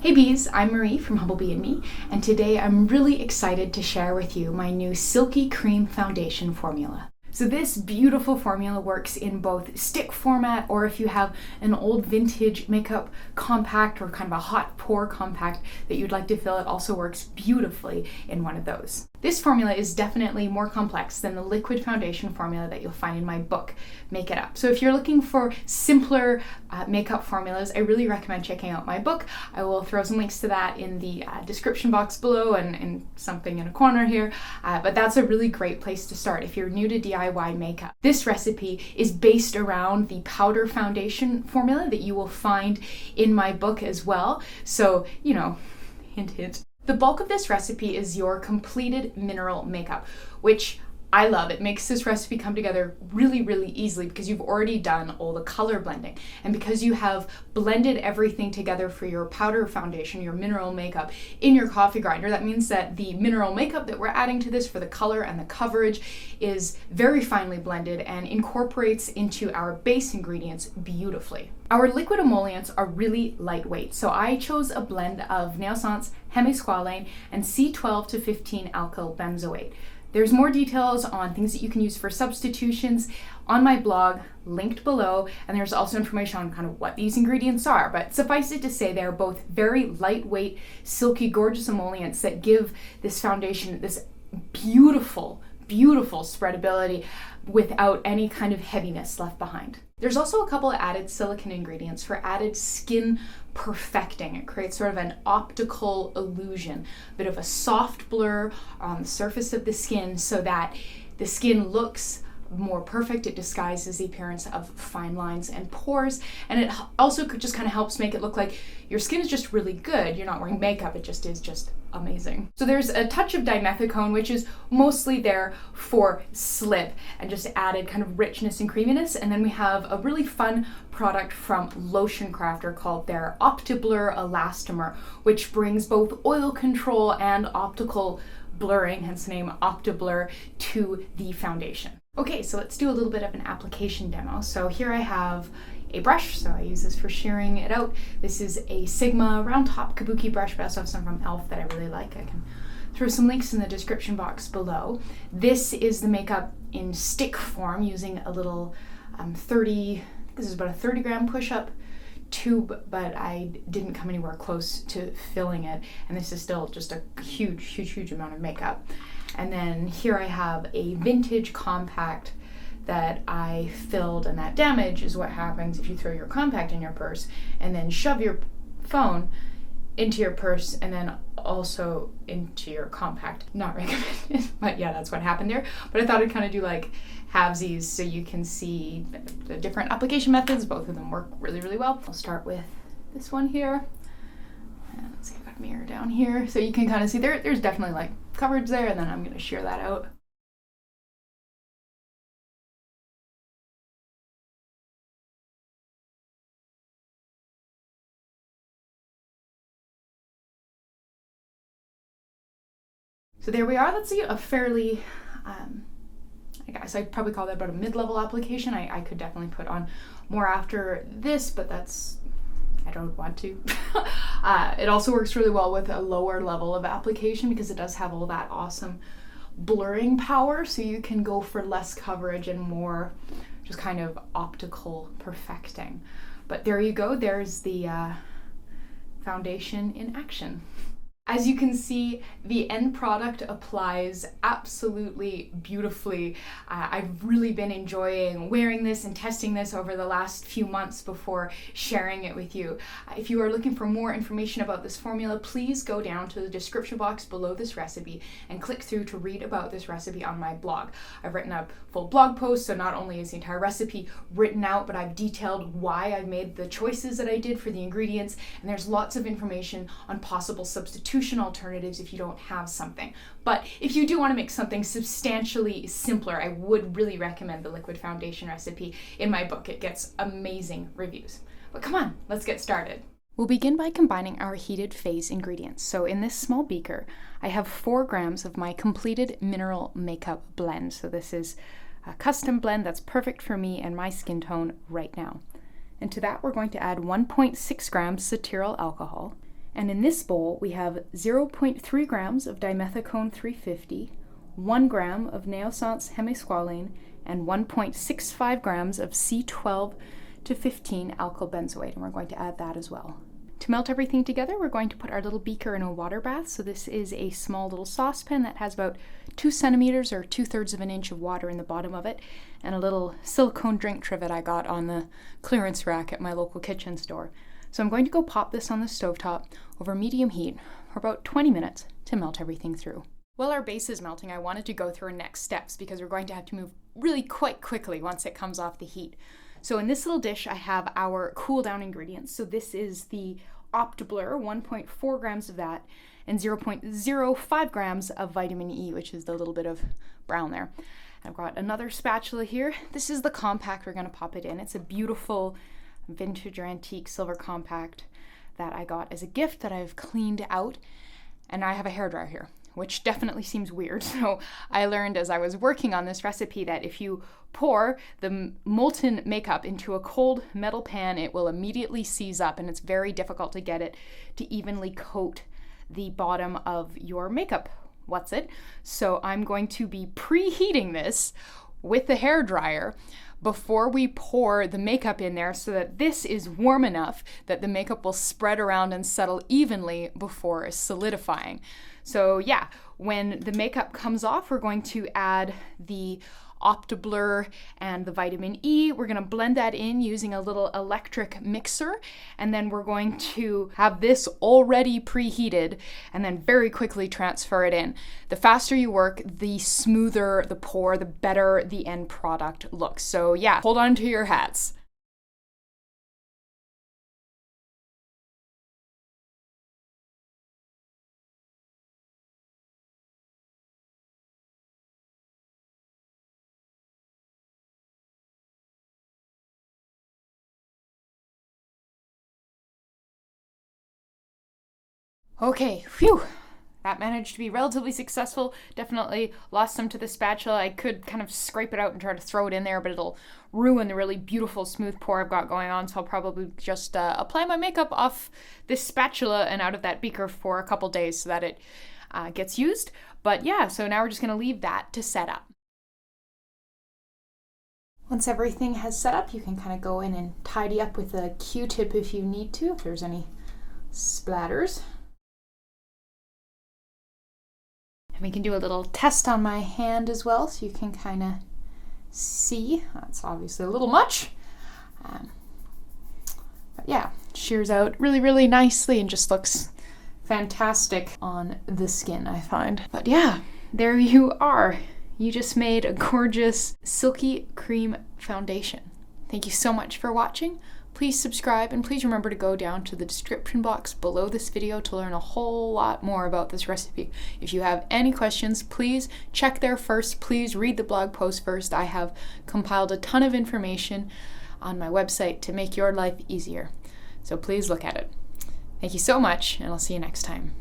Hey bees, I'm Marie from Humblebee and Me, and today I'm really excited to share with you my new Silky Cream Foundation formula. So this beautiful formula works in both stick format, or if you have an old vintage makeup compact or kind of a hot pour compact that you'd like to fill, it also works beautifully in one of those. This formula is definitely more complex than the liquid foundation formula that you'll find in my book, Make It Up. So if you're looking for simpler makeup formulas, I really recommend checking out my book. I will throw some links to that in the description box below and something in a corner here, but that's a really great place to start if you're new to DIY makeup. This recipe is based around the powder foundation formula that you will find in my book as well. So, you know, hint, hint. The bulk of this recipe is your completed mineral makeup, which I love. It makes this recipe come together really, really easily because you've already done all the color blending. And because you have blended everything together for your powder foundation, your mineral makeup, in your coffee grinder, that means that the mineral makeup that we're adding to this for the color and the coverage is very finely blended and incorporates into our base ingredients beautifully. Our liquid emollients are really lightweight, so I chose a blend of Neossance Hemisqualane and C12 to 15 alkyl benzoate. There's more details on things that you can use for substitutions on my blog, linked below, and there's also information on kind of what these ingredients are. But suffice it to say, they're both very lightweight, silky, gorgeous emollients that give this foundation this beautiful, beautiful spreadability without any kind of heaviness left behind. There's also a couple of added silicone ingredients for added skin perfecting. It creates sort of an optical illusion, a bit of a soft blur on the surface of the skin so that the skin looks more perfect. It disguises the appearance of fine lines and pores, and it also just kind of helps make it look like your skin is just really good. You're not wearing makeup, it just is just amazing. So there's a touch of dimethicone, which is mostly there for slip and just added kind of richness and creaminess. And then we have a really fun product from Lotion Crafter called their OptiBlur Elastomer, which brings both oil control and optical blurring, hence the name OptiBlur, to the foundation. Okay, so let's do a little bit of an application demo. So here I have a brush, so I use this for shearing it out. This is a Sigma round top kabuki brush, but I also have some from e.l.f. that I really like. I can throw some links in the description box below. This is the makeup in stick form using a little this is about a 30 gram push-up tube, but I didn't come anywhere close to filling it, and this is still just a huge, huge, huge amount of makeup. And then here I have a vintage compact that I filled, and that damage is what happens if you throw your compact in your purse and then shove your phone into your purse and then also into your compact. Not recommended, but yeah, that's what happened there. But I thought I'd kind of do like halvesies so you can see the different application methods. Both of them work really, really well. I'll start with this one here. And let's see, I've got a mirror down here. So you can kind of see there's definitely like coverage there, and then I'm going to shear that out. So there we are. That's a fairly, I guess I'd probably call that about a mid-level application. I could definitely put on more after this, but I don't want to. It also works really well with a lower level of application because it does have all that awesome blurring power, so you can go for less coverage and more just kind of optical perfecting. But there you go. There's the foundation in action. As you can see, the end product applies absolutely beautifully. I've really been enjoying wearing this and testing this over the last few months before sharing it with you. If you are looking for more information about this formula, please go down to the description box below this recipe and click through to read about this recipe on my blog. I've written a full blog post, so not only is the entire recipe written out, but I've detailed why I made the choices that I did for the ingredients, and there's lots of information on possible substitutions alternatives if you don't have something. But if you do want to make something substantially simpler, I would really recommend the liquid foundation recipe in my book. It gets amazing reviews. But come on, let's get started. We'll begin by combining our heated phase ingredients. So in this small beaker, I have 4 grams of my completed mineral makeup blend. So this is a custom blend that's perfect for me and my skin tone right now. And to that, we're going to add 1.6 grams cetearyl alcohol And in this bowl, we have 0.3 grams of dimethicone 350, 1 gram of Neossance Hemisqualane, and 1.65 grams of C12 to 15 alkyl benzoate, and we're going to add that as well. To melt everything together, we're going to put our little beaker in a water bath. So this is a small little saucepan that has about 2 centimeters or 2/3 of an inch of water in the bottom of it, and a little silicone drink trivet I got on the clearance rack at my local kitchen store. So I'm going to go pop this on the stovetop over medium heat for about 20 minutes to melt everything through. While our base is melting, I wanted to go through our next steps because we're going to have to move really quite quickly once it comes off the heat. So in this little dish, I have our cool down ingredients. So this is the OptiBlur, 1.4 grams of that, and 0.05 grams of vitamin E, which is the little bit of brown there. I've got another spatula here. This is the compact we're gonna pop it in. It's a beautiful vintage or antique silver compact that I got as a gift that I've cleaned out. And I have a hairdryer here, which definitely seems weird. So I learned as I was working on this recipe that if you pour the molten makeup into a cold metal pan, it will immediately seize up, and it's very difficult to get it to evenly coat the bottom of your makeup. So I'm going to be preheating this with the hairdryer before we pour the makeup in there so that this is warm enough that the makeup will spread around and settle evenly before solidifying. So yeah, when the makeup comes off, we're going to add the OptiBlur and the vitamin E. We're going to blend that in using a little electric mixer, and then we're going to have this already preheated and then very quickly transfer it in. The faster you work, the smoother the pour, the better the end product looks. So yeah, hold on to your hats. Okay, phew, that managed to be relatively successful. Definitely lost some to the spatula. I could kind of scrape it out and try to throw it in there, but it'll ruin the really beautiful smooth pour I've got going on. So I'll probably just apply my makeup off this spatula and out of that beaker for a couple days so that it gets used. But yeah, so now we're just gonna leave that to set up. Once everything has set up, you can kind of go in and tidy up with a Q-tip if you need to, if there's any splatters. And we can do a little test on my hand as well, so you can kind of see. That's obviously a little much. But yeah, shears out really, really nicely and just looks fantastic on the skin, I find. But yeah, there you are. You just made a gorgeous Silky Cream Foundation. Thank you so much for watching. Please subscribe, and please remember to go down to the description box below this video to learn a whole lot more about this recipe. If you have any questions, please check there first. Please read the blog post first. I have compiled a ton of information on my website to make your life easier. So please look at it. Thank you so much, and I'll see you next time.